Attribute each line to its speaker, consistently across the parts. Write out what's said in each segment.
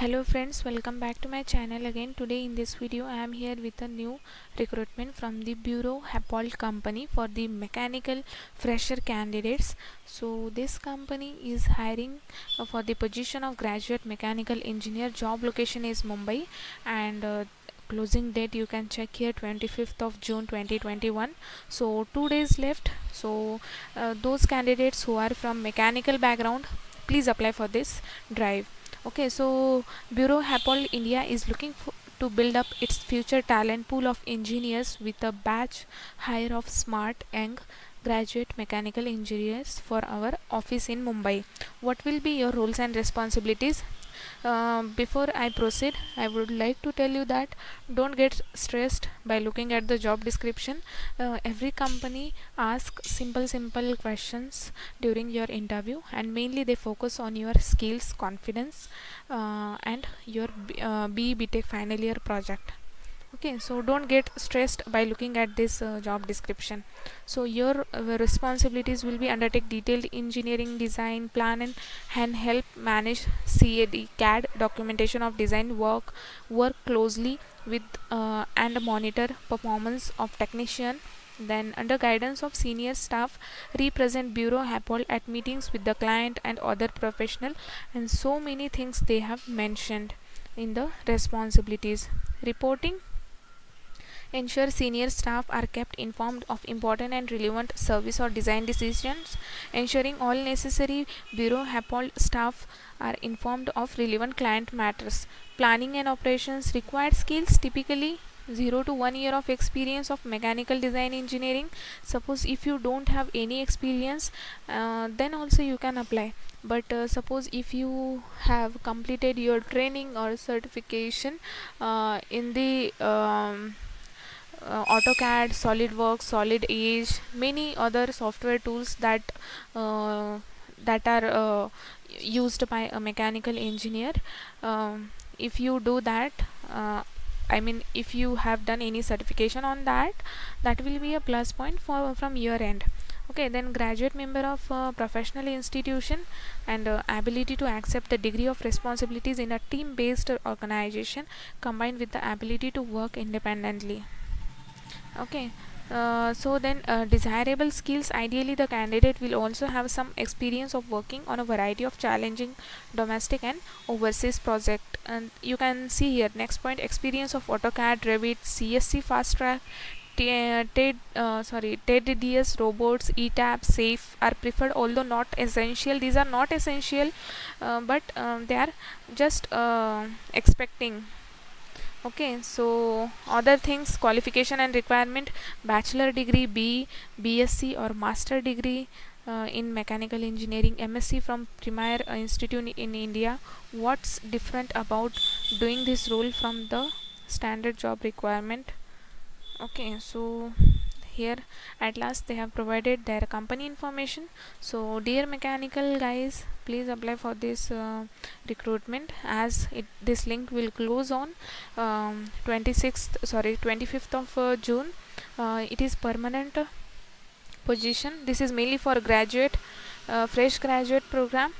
Speaker 1: Hello friends, welcome back to my channel again. Today in this video I am here with a new recruitment from the Bureau Happold company for the mechanical fresher candidates. So this company is hiring for the position of graduate mechanical engineer. Job location is Mumbai, and closing date you can check here, 25th of June 2021. So 2 days left. So those candidates who are from mechanical background, please apply for this drive. Okay, so Bureau Happold India is looking to build up its future talent pool of engineers with a batch hire of smart young graduate mechanical engineers for our office in Mumbai. What will be your roles and responsibilities? Before I proceed, I would like to tell you that don't get stressed by looking at the job description. Every company asks simple questions during your interview, and mainly they focus on your skills, confidence, and your BTech final year project. Okay, so don't get stressed by looking at this job description. So your responsibilities will be undertake detailed engineering design plan and help manage CAD documentation of design work closely with and monitor performance of technician. Then under guidance of senior staff, represent Bureau Happold at meetings with the client and other professional, and so many things they have mentioned in the responsibilities. Reporting, ensure senior staff are kept informed of important and relevant service or design decisions, ensuring all necessary Bureau Happold staff are informed of relevant client matters. Planning and operations, required skills typically 0 to 1 year of experience of mechanical design engineering. Suppose if you don't have any experience, then also you can apply. But suppose if you have completed your training or certification in the AutoCAD, SolidWorks, Solid Edge, many other software tools that are used by a mechanical engineer. If you do that, if you have done any certification on that, that will be a plus point from your end. Okay, then graduate member of professional institution, and ability to accept the degree of responsibilities in a team-based organization combined with the ability to work independently. Okay, so then desirable skills, ideally the candidate will also have some experience of working on a variety of challenging domestic and overseas project. And you can see here, next point, experience of AutoCAD, Revit, CSC fast track, TEDDS, robots, ETAP, SAFE are preferred, although not essential. These are not essential, but they are just expecting. Okay, so other things, qualification and requirement: bachelor degree, BSc or master degree in mechanical engineering, MSc from Premier Institute in India. What's different about doing this role from the standard job requirement? Okay, so here at last they have provided their company information. So dear mechanical guys, please apply for this recruitment, as this link will close on 25th of June. It is permanent position. This is mainly for graduate, fresh graduate program,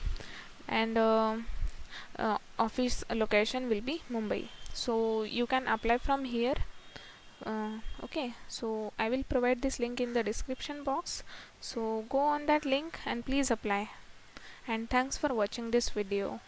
Speaker 1: and office location will be Mumbai. So you can apply from here. Okay, so I will provide this link in the description box, so go on that link and please apply. And thanks for watching this video.